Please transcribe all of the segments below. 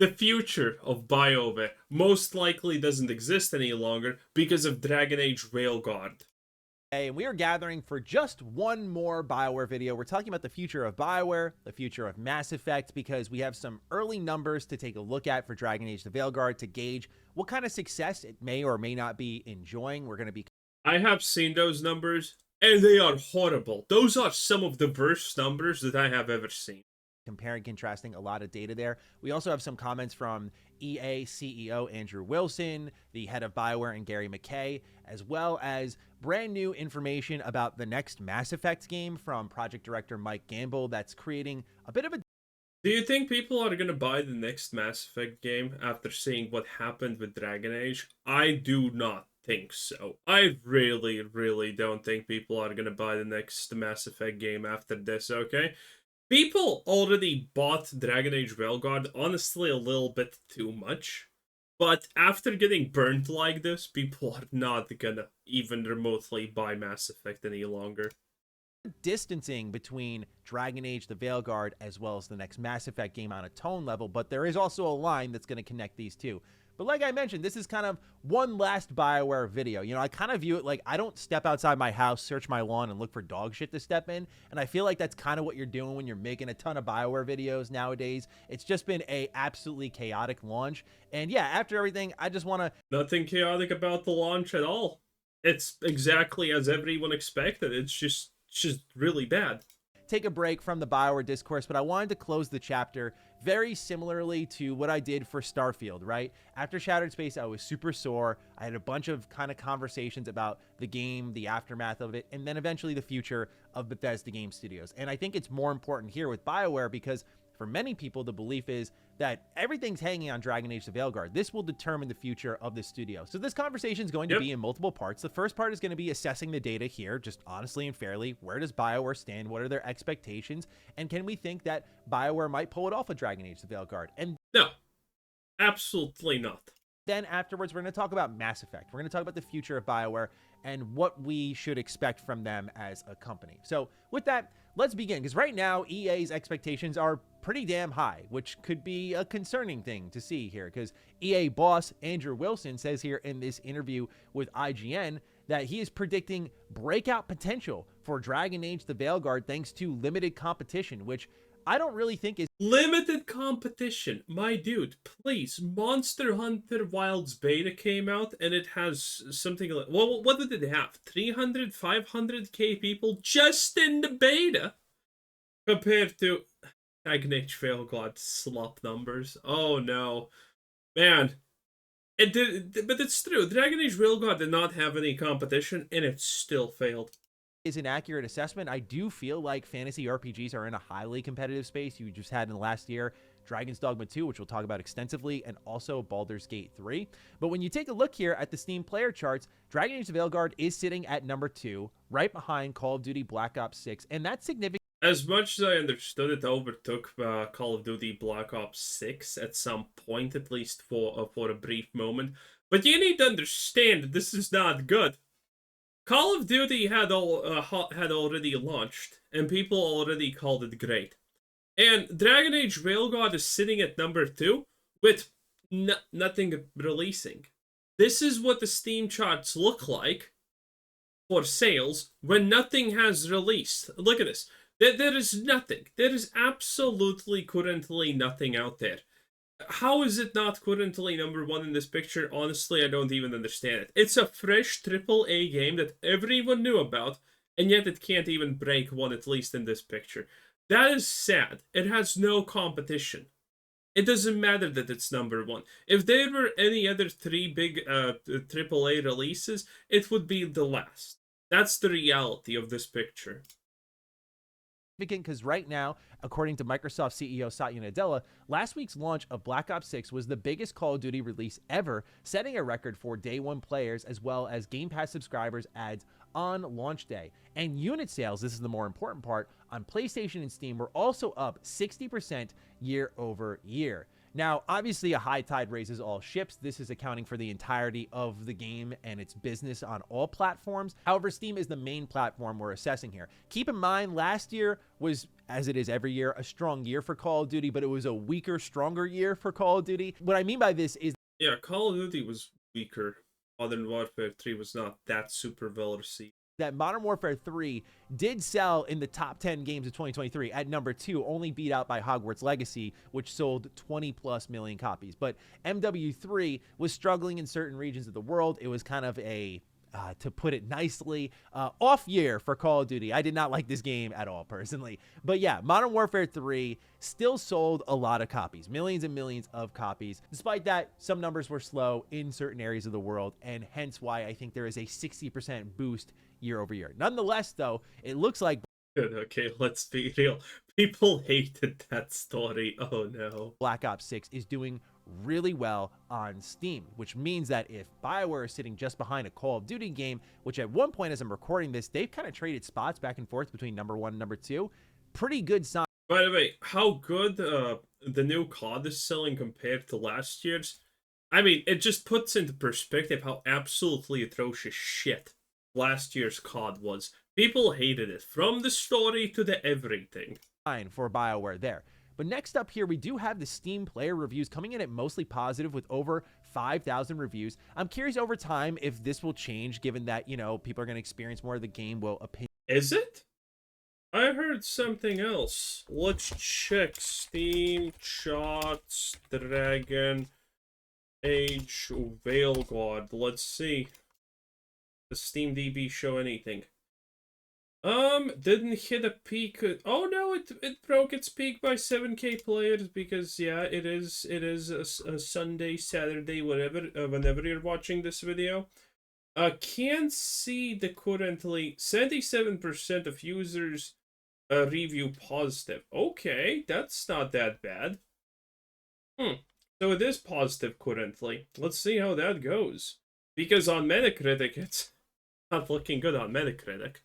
The future of Bioware most likely doesn't exist any longer because of Dragon Age Veilguard. And we are gathering for just one more Bioware video. We're talking about the future of Bioware, the future of Mass Effect, because we have some early numbers to take a look at for Dragon Age the Veilguard to gauge what kind of success it may or may not be enjoying. We're going to be... I have seen those numbers, and they are horrible. Those are some of the worst numbers that I have ever seen. Comparing, contrasting a lot of data there. We also have some comments from EA CEO Andrew Wilson, the head of Bioware, and Gary McKay, as well as brand new information about the next Mass Effect game from project director Mike Gamble that's creating a bit of a... Do you think people are going to buy the next Mass Effect game after seeing what happened with Dragon Age? I do not think so. I really, really don't think people are going to buy the next Mass Effect game after this, okay? People already bought Dragon Age Veilguard, honestly a little bit too much. But after getting burnt like this, people are not gonna even remotely buy Mass Effect any longer. Distancing between Dragon Age the Veilguard as well as the next Mass Effect game on a tone level, but there is also a line that's going to connect these two. But like I mentioned, this is kind of one last Bioware video. You know, I kind of view it like I don't step outside my house, search my lawn, and look for dog shit to step in. And I feel like that's kind of what you're doing when you're making a ton of Bioware videos nowadays. It's just been a absolutely chaotic launch. And yeah, after everything, I just want to... Nothing chaotic about the launch at all. It's exactly as everyone expected. It's just really bad. Take a break from the Bioware discourse, but I wanted to close the chapter very similarly to what I did for Starfield, right? After Shattered Space, I was super sore. I had a bunch of kind of conversations about the game, the aftermath of it, and then eventually the future of Bethesda Game Studios. And I think it's more important here with Bioware because for many people, the belief is that everything's hanging on Dragon Age the Veilguard. This will determine the future of the studio. So this conversation is going to be in multiple parts. The first part is going to be assessing the data here, just honestly and fairly. Where does Bioware stand? What are their expectations? And can we think that Bioware might pull it off with Dragon Age the Veilguard? And no, absolutely not. Then afterwards, we're going to talk about Mass Effect. We're going to talk about the future of Bioware and what we should expect from them as a company. So with that, let's begin. Because right now, EA's expectations are pretty damn high, which could be a concerning thing to see here. Because EA boss Andrew Wilson says here in this interview with IGN that he is predicting breakout potential for Dragon Age the Veilguard thanks to limited competition, which I don't really think is... Limited competition. My dude, please. Monster Hunter Wilds beta came out and it has something like... Well, what did it have? 300, 500k people just in the beta? Compared to Dragon Age Veilguard slop numbers. Oh no. Man. It did, but it's true. Dragon Age Veilguard did not have any competition and it still failed. Is an accurate assessment. I do feel like fantasy RPGs are in a highly competitive space. You just had in the last year Dragon's Dogma 2, which we'll talk about extensively, and also Baldur's Gate 3. But when you take a look here at the Steam player charts, Dragon Age the Veilguard is sitting at number 2, right behind Call of Duty Black Ops 6, and that's significant. As much as I understood, it overtook Call of Duty Black Ops 6 at some point, at least for a brief moment. But you need to understand that this is not good. Call of Duty had already launched, and people already called it great. And Dragon Age Veilguard is sitting at number 2 with nothing releasing. This is what the Steam charts look like for sales when nothing has released. Look at this. There is nothing. There is absolutely currently nothing out there. How is it not currently number 1 in this picture? Honestly, I don't even understand it. It's a fresh AAA game that everyone knew about, and yet it can't even break 1, at least in this picture. That is sad. It has no competition. It doesn't matter that it's number 1. If there were any other 3 big AAA releases, it would be the last. That's the reality of this picture. Because right now, according to Microsoft CEO Satya Nadella, last week's launch of Black Ops 6 was the biggest Call of Duty release ever, setting a record for day 1 players as well as Game Pass subscribers adds on launch day. And unit sales, this is the more important part, on PlayStation and Steam were also up 60% year over year. Now, obviously, a high tide raises all ships. This is accounting for the entirety of the game and its business on all platforms. However, Steam is the main platform we're assessing here. Keep in mind, last year was, as it is every year, a strong year for Call of Duty, but it was a weaker, stronger year for Call of Duty. What I mean by this is, yeah, Call of Duty was weaker. Modern Warfare 3 was not that super well received. that Modern Warfare 3 did sell in the top 10 games of 2023 at number 2, only beat out by Hogwarts Legacy, which sold 20 plus million copies. But MW3 was struggling in certain regions of the world. It was kind of a, to put it nicely, off year for Call of Duty. I did not like this game at all, personally. But yeah, Modern Warfare 3 still sold a lot of copies, millions and millions of copies. Despite that, some numbers were slow in certain areas of the world, and hence why I think there is a 60% boost year over year. Nonetheless, though, it looks like Good, okay, let's be real. People hated that story. Oh no. Black Ops 6 is doing really well on Steam, which means that if Bioware is sitting just behind a Call of Duty game, which at one point as I'm recording this, they've kind of traded spots back and forth between number 1 and number 2. Pretty good sign. By the way, how good the new COD is selling compared to last year's? I mean, it just puts into perspective how absolutely atrocious shit last year's COD was. People hated it, from the story to the everything. For Bioware there. But next up here, we do have the Steam player reviews coming in at mostly positive with over 5,000 reviews. I'm curious over time if this will change, given that, you know, people are going to experience more of the game will opinion. Is it? I heard something else. Let's check Steam charts, Dragon Age, Veilguard. Let's see. Does Steam DB show anything? Didn't hit a peak. Oh no, it broke its peak by 7K players because yeah, it is a Sunday, Saturday, whenever you're watching this video. Can't see the currently 77% of users review positive. Okay, that's not that bad. So it is positive currently. Let's see how that goes. Because on Metacritic, it's not looking good on Metacritic.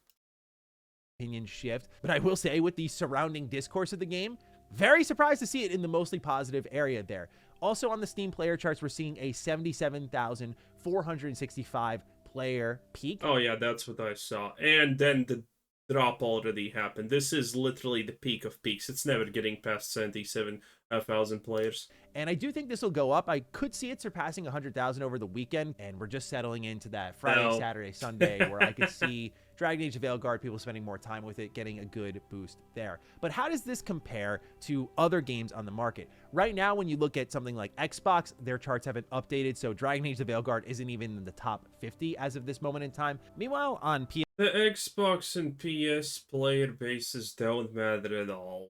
Opinion shift, but I will say with the surrounding discourse of the game, very surprised to see it in the mostly positive area there. Also on the Steam player charts, we're seeing a 77,465 player peak. Oh yeah, that's what I saw. And then the drop already happened. This is literally the peak of peaks. It's never getting past 77,000 players. And I do think this will go up. I could see it surpassing 100,000 over the weekend, and we're just settling into that Friday, Saturday, Sunday, where I could see Dragon Age of Veilguard, people spending more time with it, getting a good boost there. But how does this compare to other games on the market? Right now, when you look at something like Xbox, their charts haven't updated, so Dragon Age of Veilguard isn't even in the top 50 as of this moment in time. Meanwhile, on PS... The Xbox and PS player bases don't matter at all.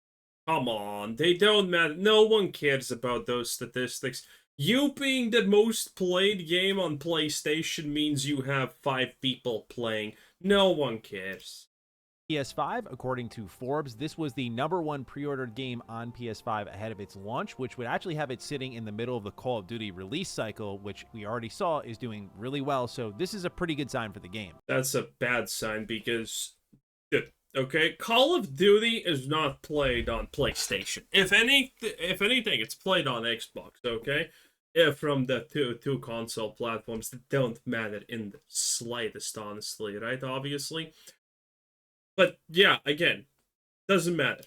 Come on, they don't matter. No one cares about those statistics. You being the most played game on PlayStation means you have 5 people playing. No one cares. PS5, according to Forbes, this was the #1 pre-ordered game on PS5 ahead of its launch, which would actually have it sitting in the middle of the Call of Duty release cycle, which we already saw is doing really well. So this is a pretty good sign for the game. That's a bad sign because, okay, Call of Duty is not played on PlayStation. If anything, it's played on Xbox, okay? From the two console platforms that don't matter in the slightest, honestly, right? Obviously. But yeah, again, doesn't matter.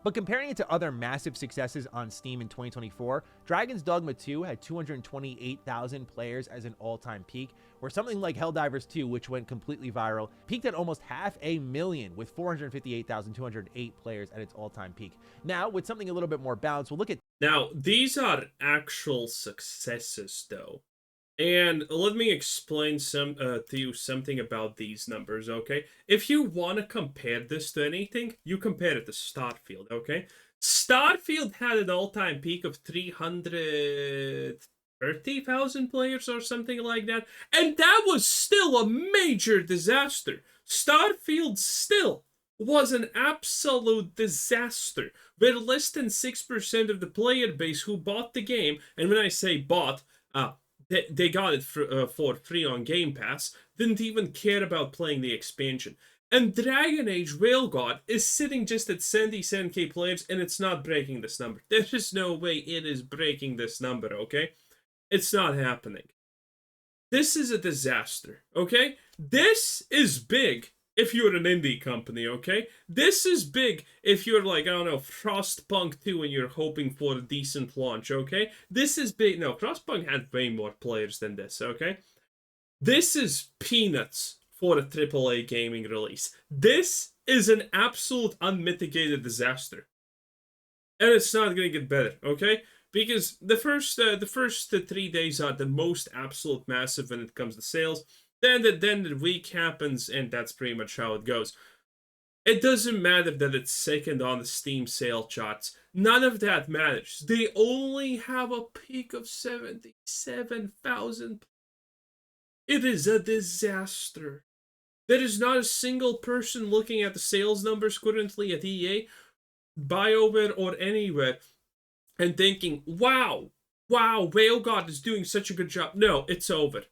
But comparing it to other massive successes on Steam in 2024, Dragon's Dogma 2 had 228,000 players as an all-time peak, where something like Helldivers 2, which went completely viral, peaked at almost 500,000 with 458,208 players at its all-time peak. Now, with something a little bit more balanced, we'll look at... Now, these are actual successes, though. And let me explain to you something about these numbers, okay? If you want to compare this to anything, you compare it to Starfield, okay? Starfield had an all-time peak of 330,000 players or something like that, and that was still a major disaster. Starfield still was an absolute disaster, with less than 6% of the player base who bought the game, and when I say bought, they got it for free on Game Pass, didn't even care about playing the expansion. And Dragon Age Veilguard is sitting just at 77k players, and it's not breaking this number. There is no way it is breaking this number, okay? It's not happening. This is a disaster, okay? This is big if you're an indie company, okay? This is big if you're like, I don't know, Frostpunk 2 and you're hoping for a decent launch, okay? This is big. No, Frostpunk had way more players than this, okay? This is peanuts for a AAA gaming release. This is an absolute unmitigated disaster. And it's not going to get better, okay? Because the first 3 days are the most absolute massive when it comes to sales. Then the week happens, and that's pretty much how it goes. It doesn't matter that it's second on the Steam sale charts. None of that matters. They only have a peak of 77,000. It is a disaster. There is not a single person looking at the sales numbers currently at EA, Bioware, or anywhere and thinking, wow, Veilguard is doing such a good job. No, it's over.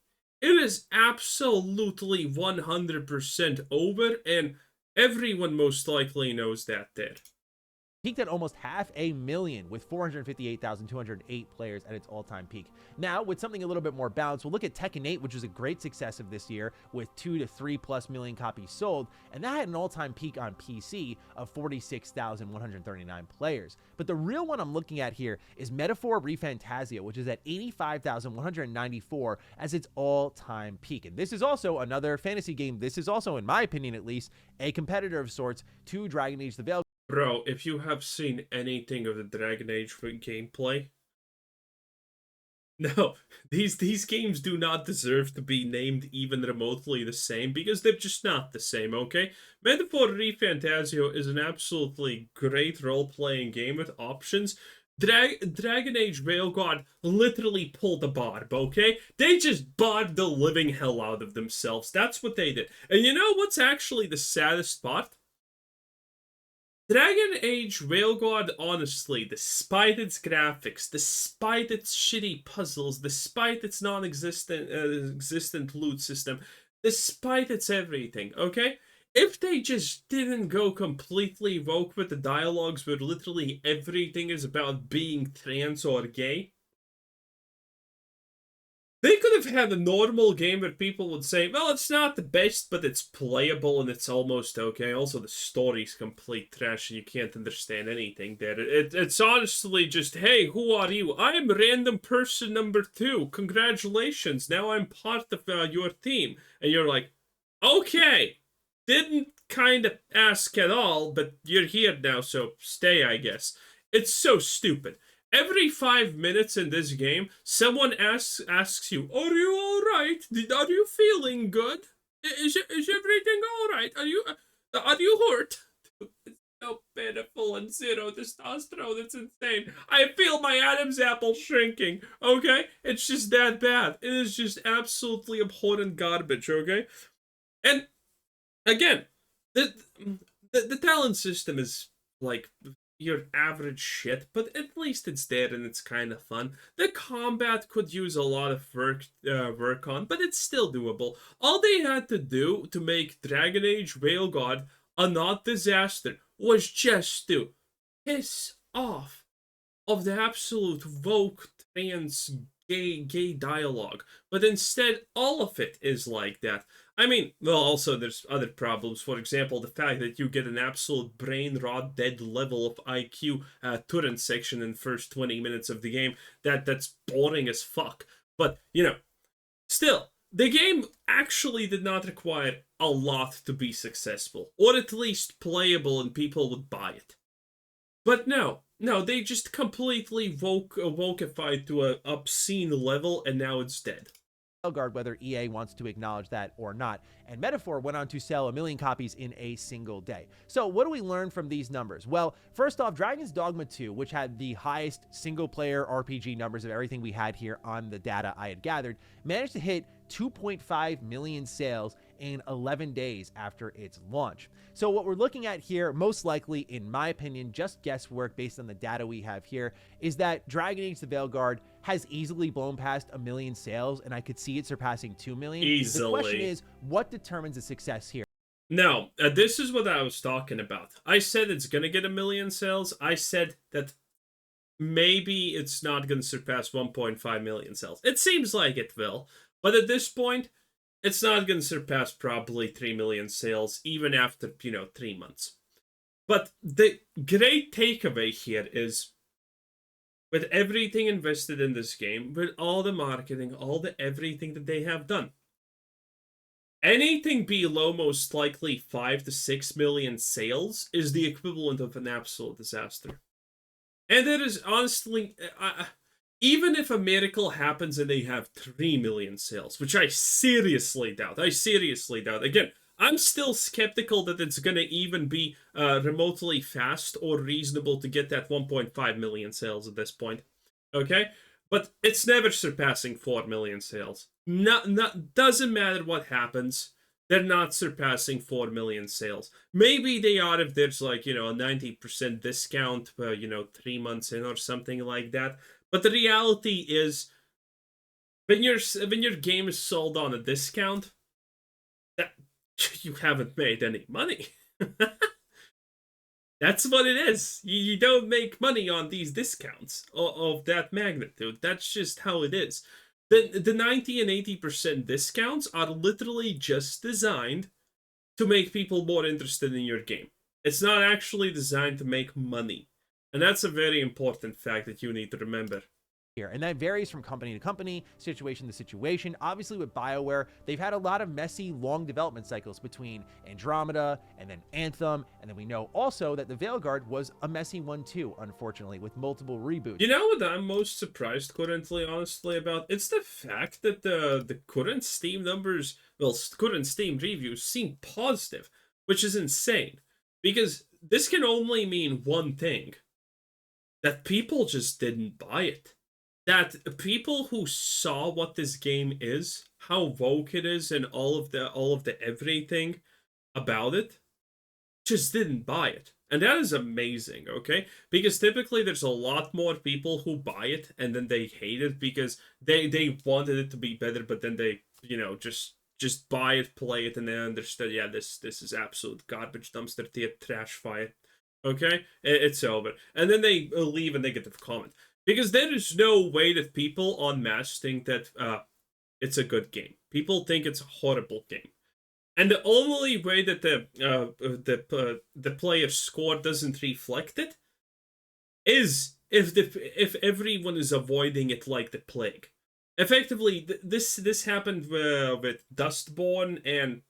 It is absolutely 100% over, and everyone most likely knows that there. Peaked at almost 500,000 with 458,208 players at its all-time peak. Now, with something a little bit more balanced, we'll look at Tekken 8, which was a great success of this year with 2 to 3+ million copies sold, and that had an all-time peak on PC of 46,139 players. But the real one I'm looking at here is Metaphor ReFantasia, which is at 85,194 as its all-time peak. And this is also another fantasy game. This is also, in my opinion at least, a competitor of sorts to Dragon Age the Veilguard. Bro, if you have seen anything of the Dragon Age gameplay, no, these games do not deserve to be named even remotely the same, because they're just not the same, okay? Metaphor ReFantasio is an absolutely great role-playing game with options. Dragon Age Veilguard literally pulled a barb, okay? They just barbed the living hell out of themselves. That's what they did. And you know what's actually the saddest part? Dragon Age Veilguard, honestly, despite its graphics, despite its shitty puzzles, despite its existent loot system, despite its everything, okay? If they just didn't go completely woke with the dialogues where literally everything is about being trans or gay, they could have had a normal game where people would say, well, it's not the best, but it's playable and it's almost okay. Also, the story's complete trash and you can't understand anything there. It's honestly just, hey, who are you? I'm random person number 2. Congratulations. Now I'm part of your team. And you're like, okay. Didn't kind of ask at all, but you're here now, so stay, I guess. It's so stupid. Every 5 minutes in this game, someone asks you, "Are you all right? Are you feeling good? Is everything all right? Are you hurt?" It's so pitiful and zero testosterone. It's insane. I feel my Adam's apple shrinking. Okay, it's just that bad. It is just absolutely abhorrent garbage. Okay, and again, the talent system is like your average shit, but at least it's there and it's kind of fun. The combat could use a lot of work on, but it's still doable. All they had to do to make Dragon Age Veilguard a not disaster was just to piss off of the absolute woke trans gay dialogue, but instead all of it is like that. I mean, well, also there's other problems. For example, the fact that you get an absolute brain rot dead level of IQ Turin section in the first 20 minutes of the game. That's boring as fuck. But, you know, still, the game actually did not require a lot to be successful, or at least playable and people would buy it. But no, they just completely wokeified to an obscene level, and now it's dead. Veilguard, whether EA wants to acknowledge that or not. And Metaphor went on to sell 1 million copies in a single day. So what do we learn from these numbers? Well, first off, Dragon's Dogma 2, which had the highest single-player RPG numbers of everything we had here on the data I had gathered, managed to hit 2.5 million sales in 11 days after its launch. So what we're looking at here, most likely, in my opinion, just guesswork based on the data we have here, is that Dragon Age the Veilguard has easily blown past 1 million sales, and I could see it surpassing 2 million. Easily. The question is, what determines a success here? No, this is what I was talking about. I said it's gonna get 1 million sales. I said that maybe it's not gonna surpass 1.5 million sales. It seems like it will, but at this point, it's not gonna surpass probably 3 million sales, even after 3 months. But the great takeaway here is, with everything invested in this game, with all the marketing, all the everything that they have done, anything below most likely 5 to 6 million sales is the equivalent of an absolute disaster. And it is honestly, even if a miracle happens and they have 3 million sales, which I seriously doubt. Again, I'm still skeptical that it's going to even be remotely fast or reasonable to get that 1.5 million sales at this point. Okay? But it's never surpassing 4 million sales. Doesn't matter what happens. They're not surpassing 4 million sales. Maybe they are if there's like, a 90% discount, 3 months in or something like that. But the reality is, when your game is sold on a discount, that you haven't made any money. That's what it is. You don't make money on these discounts of that magnitude. That's just how it is. The 90 and 80% discounts are literally just designed to make people more interested in your game. It's not actually designed to make money. And that's a very important fact that you need to remember. Here. And that varies from company to company, situation to situation. Obviously, with Bioware, they've had a lot of messy, long development cycles between Andromeda and then Anthem. And then we know also that the Veilguard was a messy one too, unfortunately, with multiple reboots. You know what I'm most surprised currently, honestly, about? It's the fact that the current Steam numbers, well, current Steam reviews seem positive, which is insane. Because this can only mean one thing. That people just didn't buy it. That people who saw what this game is, how woke it is, and all of the everything about it, just didn't buy it. And that is amazing, okay? Because typically there's a lot more people who buy it and then they hate it because they wanted it to be better, but then they, just buy it, play it, and they understood, yeah, this is absolute garbage, dumpster trash fire. Okay? It's over. And then they leave a negative comment. Because there is no way that people en masse think that it's a good game. People think it's a horrible game. And the only way that the player's score doesn't reflect it is if everyone is avoiding it like the plague. Effectively, this happened with Dustborn and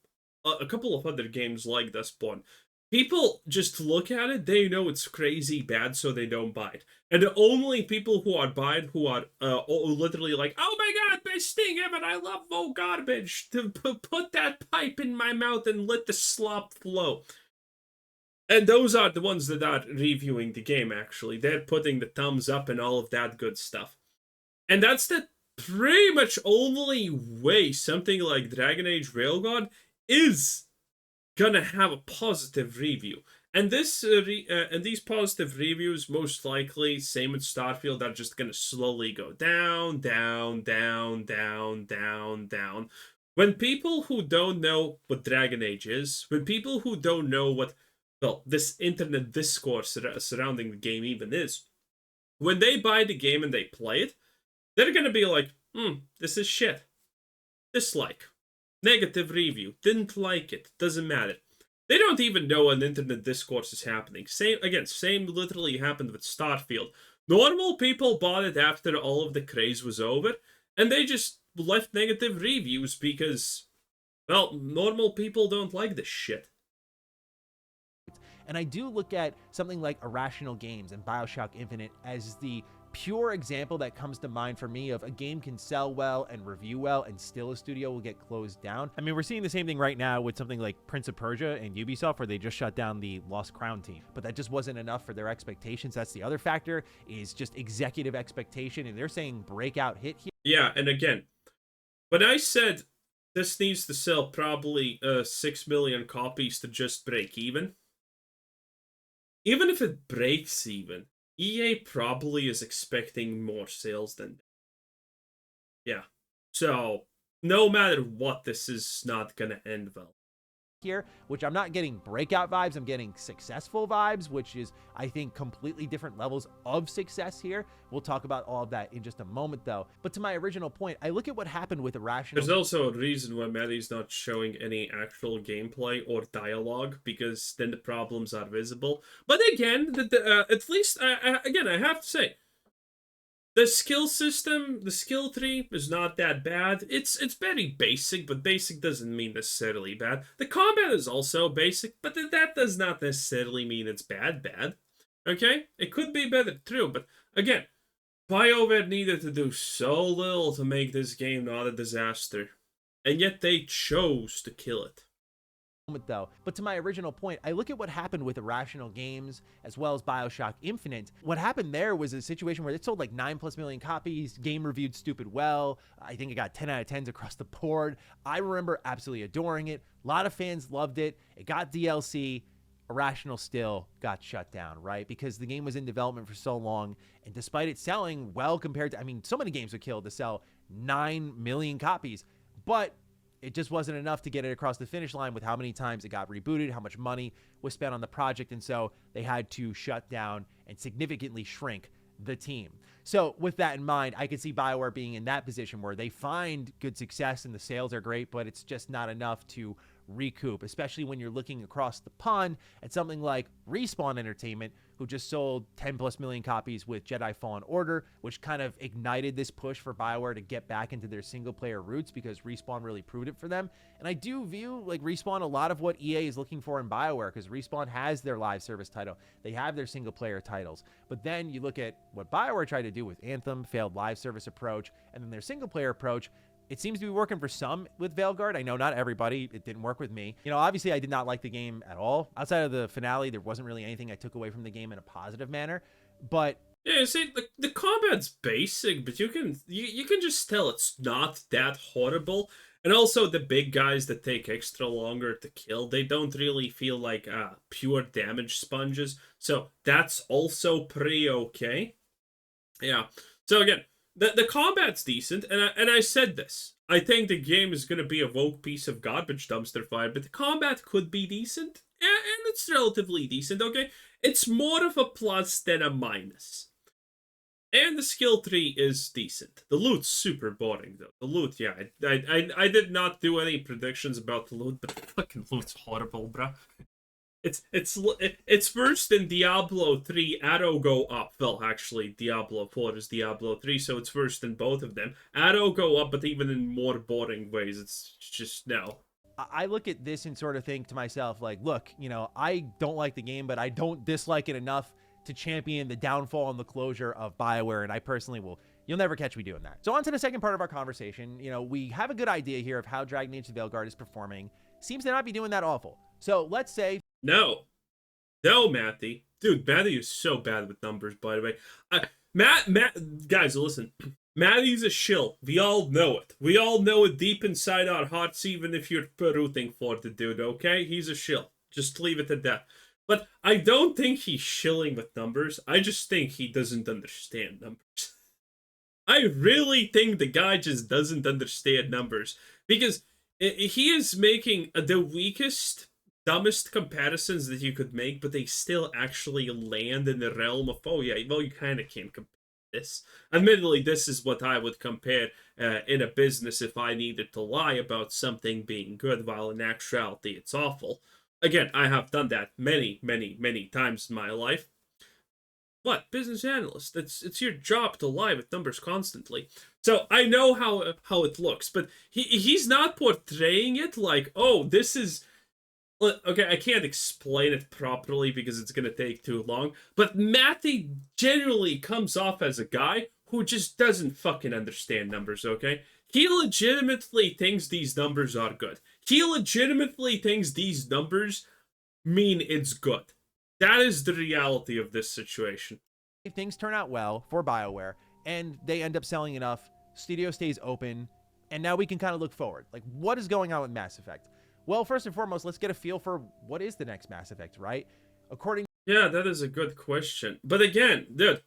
a couple of other games like Dustborn. People just look at it, they know it's crazy bad, so they don't buy it. And the only people who are buying, who are literally like, oh my god, best thing ever, I love garbage, to put that pipe in my mouth and let the slop flow. And those are the ones that are reviewing the game, actually. They're putting the thumbs up and all of that good stuff. And that's the pretty much only way something like Dragon Age Veilguard is gonna have a positive review. And and these positive reviews, most likely, same with Starfield, are just gonna slowly go down, down, down, down, down, down. When people who don't know what Dragon Age is, when people who don't know what, well, this internet discourse surrounding the game even is, when they buy the game and they play it, they're gonna be like, this is shit. Dislike. Negative review. Didn't like it. Doesn't matter. They don't even know an internet discourse is happening. Same literally happened with Starfield. Normal people bought it after all of the craze was over, and they just left negative reviews because, well, normal people don't like this shit. And I do look at something like Irrational Games and Bioshock Infinite as the pure example that comes to mind for me of a game can sell well and review well and still a studio will get closed down. I mean, we're seeing the same thing right now with something like Prince of Persia and Ubisoft, where they just shut down the Lost Crown team, but that just wasn't enough for their expectations. That's the other factor, is just executive expectation, and they're saying breakout hit here. Yeah, and again, when I said this needs to sell probably 6 million copies to just break even if it breaks even, EA probably is expecting more sales than that. Yeah. So, no matter what, this is not gonna end well. here, which I'm not getting breakout vibes, I'm getting successful vibes, which is, I think, completely different levels of success here. We'll talk about all of that in just a moment, though. But to my original point, I look at what happened with Irrational. There's also a reason why Maddie's not showing any actual gameplay or dialogue, because then the problems are visible. But again, at least, again, I have to say, the skill system, the skill tree, is not that bad. It's very basic, but basic doesn't mean necessarily bad. The combat is also basic, but that does not necessarily mean it's bad. Okay? It could be better, true, but again, Bioware needed to do so little to make this game not a disaster, and yet they chose to kill it. Though. But to my original point, I look at what happened with Irrational Games as well as Bioshock Infinite. What happened there was a situation where it sold like 9+ million copies, game reviewed stupid well. I think it got 10 out of 10s across the board. I remember absolutely adoring it. A lot of fans loved it. It got DLC. Irrational still got shut down, right? Because the game was in development for so long, and despite it selling well compared to, I mean, so many games were killed to sell 9 million copies, but it just wasn't enough to get it across the finish line with how many times it got rebooted, how much money was spent on the project, and so they had to shut down and significantly shrink the team. So with that in mind, I could see Bioware being in that position where they find good success and the sales are great, but it's just not enough to recoup, especially when you're looking across the pond at something like Respawn Entertainment, who just sold 10+ million copies with Jedi Fallen Order, which kind of ignited this push for Bioware to get back into their single-player roots because Respawn really proved it for them. And I do view, like, Respawn a lot of what EA is looking for in Bioware, because Respawn has their live service title. They have their single-player titles. But then you look at what Bioware tried to do with Anthem, failed live service approach, and then their single-player approach. It seems to be working for some with Veilguard. I know not everybody. It didn't work with me. You know, obviously I did not like the game at all. Outside of the finale, there wasn't really anything I took away from the game in a positive manner. But yeah, see, the combat's basic, but you can just tell it's not that horrible. And also the big guys that take extra longer to kill, they don't really feel like pure damage sponges. So that's also pretty okay. Yeah. So again, the combat's decent, and I said this. I think the game is going to be a woke piece of garbage dumpster fire, but the combat could be decent, and it's relatively decent, okay? It's more of a plus than a minus. And the skill tree is decent. The loot's super boring, though. The loot, yeah, I did not do any predictions about the loot, but the fucking loot's horrible, bruh. It's worse than Diablo 3 Arrow go up. Well, actually, Diablo 4 is Diablo 3, so it's worse than both of them. Arrow go up, but even in more boring ways. It's just, no. I look at this and sort of think to myself, like, look, you know, I don't like the game, but I don't dislike it enough to champion the downfall and the closure of Bioware, and I personally will. You'll never catch me doing that. So on to the second part of our conversation. You know, we have a good idea here of how Dragon Age: The Veilguard is performing. Seems to not be doing that awful. So let's say... No, Matty. Dude, Matty is so bad with numbers, by the way. Guys, listen. Matty's a shill. We all know it. We all know it deep inside our hearts, even if you're rooting for the dude, okay? He's a shill. Just leave it at that. But I don't think he's shilling with numbers. I just think he doesn't understand numbers. I really think the guy just doesn't understand numbers. Because he is making the weakest, dumbest comparisons that you could make, but they still actually land in the realm of, oh yeah, well, you kind of can't compare this. Admittedly, this is what I would compare in a business if I needed to lie about something being good, while in actuality it's awful. Again, I have done that many, many, many times in my life. What? Business analyst. It's your job to lie with numbers constantly. So I know how it looks, but he's not portraying it like, oh, this is... Okay, I can't explain it properly because it's going to take too long, but Matty generally comes off as a guy who just doesn't fucking understand numbers, okay? He legitimately thinks these numbers are good. He legitimately thinks these numbers mean it's good. That is the reality of this situation. If things turn out well for Bioware and they end up selling enough, studio stays open, and now we can kind of look forward. Like, what is going on with Mass Effect? Well, first and foremost, let's get a feel for what is the next Mass Effect, right? Yeah, that is a good question. But again, dude,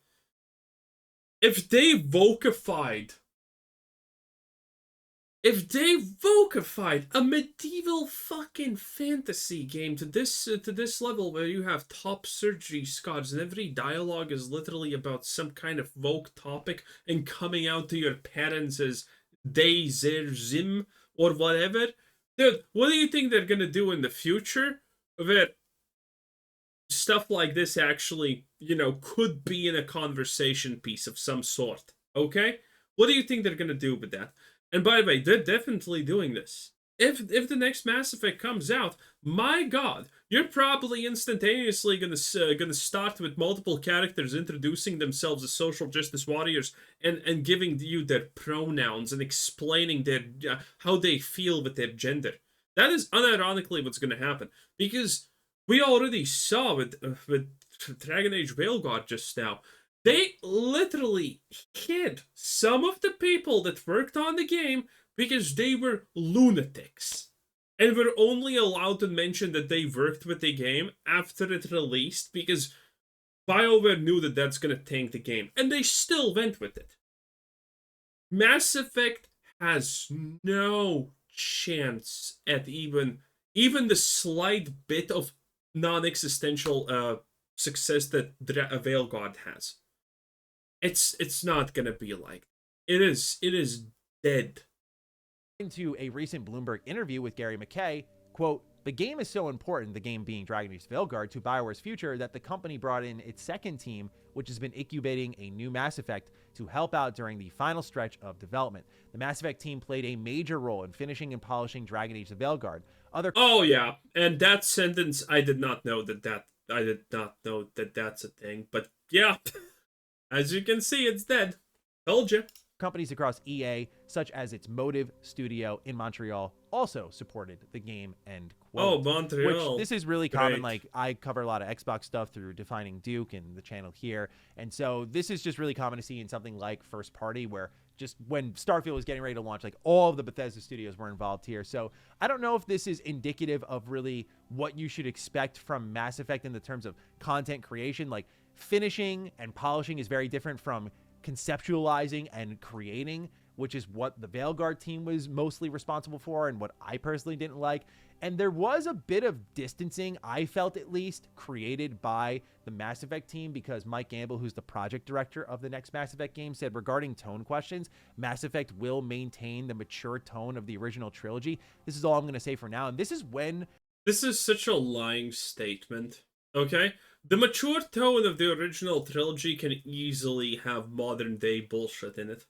if they vocalified... if they vocalified a medieval fucking fantasy game to this level where you have top surgery squads and every dialogue is literally about some kind of woke topic and coming out to your parents as they zer zim or whatever, dude, what do you think they're gonna do in the future where stuff like this actually, could be in a conversation piece of some sort? Okay, what do you think they're gonna do with that? And by the way, they're definitely doing this. If the next Mass Effect comes out, my God, you're probably instantaneously gonna start with multiple characters introducing themselves as social justice warriors and giving you their pronouns and explaining their how they feel with their gender. That is unironically what's gonna happen, because we already saw with Dragon Age Veilguard just now. They literally hid some of the people that worked on the game because they were lunatics. And were only allowed to mention that they worked with the game after it released because BioWare knew that that's going to tank the game. And they still went with it. Mass Effect has no chance at even the slight bit of non-existential success that Veilguard has. It's not gonna be like it is dead. Into a recent Bloomberg interview with Gary McKay, quote, "The game is so important, the game being Dragon Age Veilguard, to BioWare's future that the company brought in its second team, which has been incubating a new Mass Effect to help out during the final stretch of development. The Mass Effect team played a major role in finishing and polishing Dragon Age Veilguard." Oh yeah, and that sentence I did not know that that's a thing, but yeah. As you can see, it's dead. Told you. Companies across EA, such as its Motive studio in Montreal, also supported the game, end quote. Oh, Montreal. Which, this is really common. Like, I cover a lot of Xbox stuff through Defining Duke and the channel here. And so this is just really common to see in something like First Party, where just when Starfield was getting ready to launch, like, all of the Bethesda studios were involved here. So I don't know if this is indicative of really what you should expect from Mass Effect in the terms of content creation. Like, finishing and polishing is very different from conceptualizing and creating, which is what the Veilguard team was mostly responsible for and what I personally didn't like. And there was a bit of distancing, I felt at least, created by the Mass Effect team, because Mike Gamble, who's the project director of the next Mass Effect game, said regarding tone questions, Mass Effect will maintain the mature tone of the original trilogy. This is all I'm going to say for now. And this is when... This is such a lying statement, okay? The mature tone of the original trilogy can easily have modern day bullshit in it.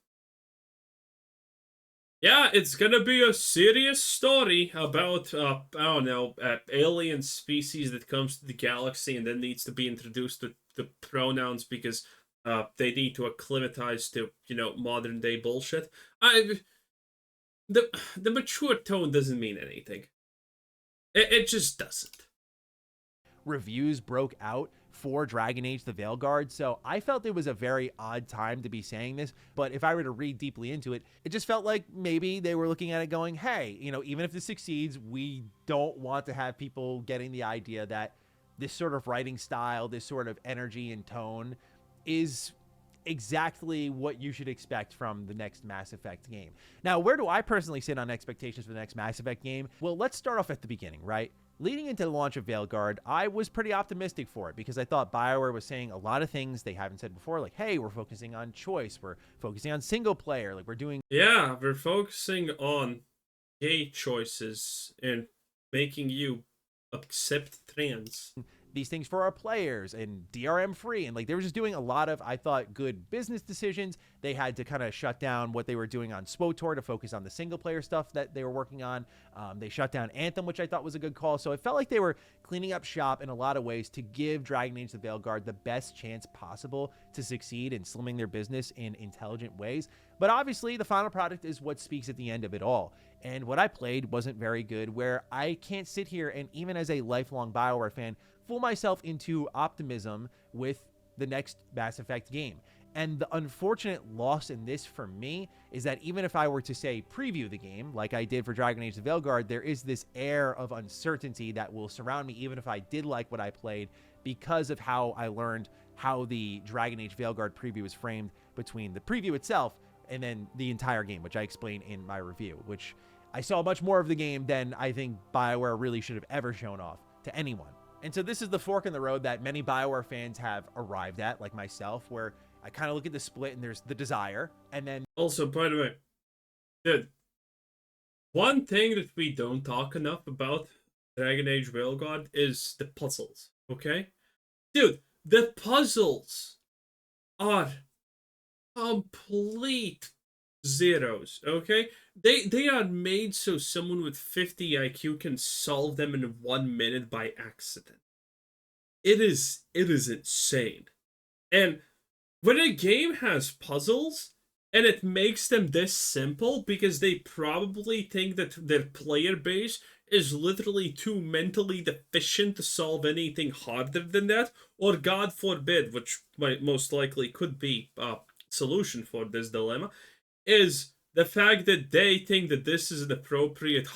Yeah, it's gonna be a serious story about, I don't know, alien species that comes to the galaxy and then needs to be introduced to the pronouns because they need to acclimatize to, modern day bullshit. The mature tone doesn't mean anything. It just doesn't. Reviews broke out for Dragon Age the Veilguard, so I felt it was a very odd time to be saying this, but if I were to read deeply into it, it just felt like maybe they were looking at it going, hey, even if this succeeds, we don't want to have people getting the idea that this sort of writing style, this sort of energy and tone is exactly what you should expect from the next Mass Effect game. Now, where do I personally sit on expectations for the next Mass Effect game? Well, let's start off at the beginning, right? Leading into the launch of Veilguard, I was pretty optimistic for it because I thought BioWare was saying a lot of things they haven't said before, like, hey, we're focusing on choice, we're focusing on single player, like we're doing... Yeah, we're focusing on gay choices and making you accept trans. These things for our players and DRM free, and like they were just doing a lot of, I thought, good business decisions. They had to kind of shut down what they were doing on SWTOR to focus on the single player stuff that they were working on. They shut down Anthem, which I thought was a good call. So it felt like they were cleaning up shop in a lot of ways to give Dragon Age the Veilguard the best chance possible to succeed in slimming their business in intelligent ways. But obviously the final product is what speaks at the end of it all. And what I played wasn't very good, where I can't sit here and, even as a lifelong BioWare fan, fool myself into optimism with the next Mass Effect game. And the unfortunate loss in this for me is that even if I were to, say, preview the game, like I did for Dragon Age the Veilguard, there is this air of uncertainty that will surround me even if I did like what I played, because of how I learned how the Dragon Age Veilguard preview is framed between the preview itself and then the entire game, which I explain in my review, which I saw much more of the game than I think BioWare really should have ever shown off to anyone. And so this is the fork in the road that many BioWare fans have arrived at, like myself, where I kind of look at the split and there's the desire, and then... Also, by the way, dude, one thing that we don't talk enough about Dragon Age Veilguard is the puzzles, okay? Dude, the puzzles are complete zeros, okay? They are made so someone with 50 IQ can solve them in 1 minute by accident. It is insane. And when a game has puzzles and it makes them this simple because they probably think that their player base is literally too mentally deficient to solve anything harder than that, or God forbid, which might most likely could be a solution for this dilemma, is the fact that they think that this is an appropriate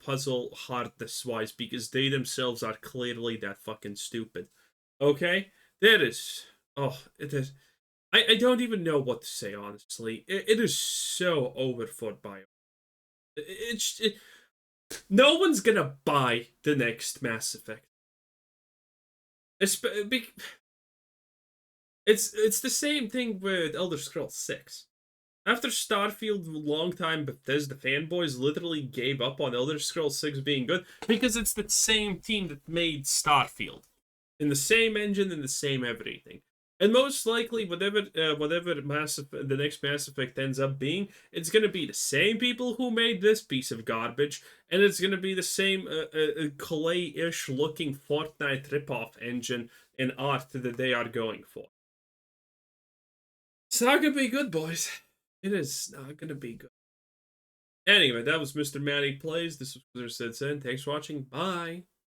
puzzle hardness-wise because they themselves are clearly that fucking stupid. Okay? That is... Oh, it is... I don't even know what to say, honestly. It is so over for Bio. No one's gonna buy the next Mass Effect. It's the same thing with Elder Scrolls 6. After Starfield, long-time Bethesda fanboys literally gave up on Elder Scrolls 6 being good because it's the same team that made Starfield. In the same engine, in the same everything. And most likely, whatever the next Mass Effect ends up being, it's going to be the same people who made this piece of garbage, and it's going to be the same clay-ish looking Fortnite ripoff engine and art that they are going for. It's not going to be good, boys. It is not going to be good. Anyway, that was Mr. Manny Plays. This was Wizard Said Sen. Thanks for watching. Bye.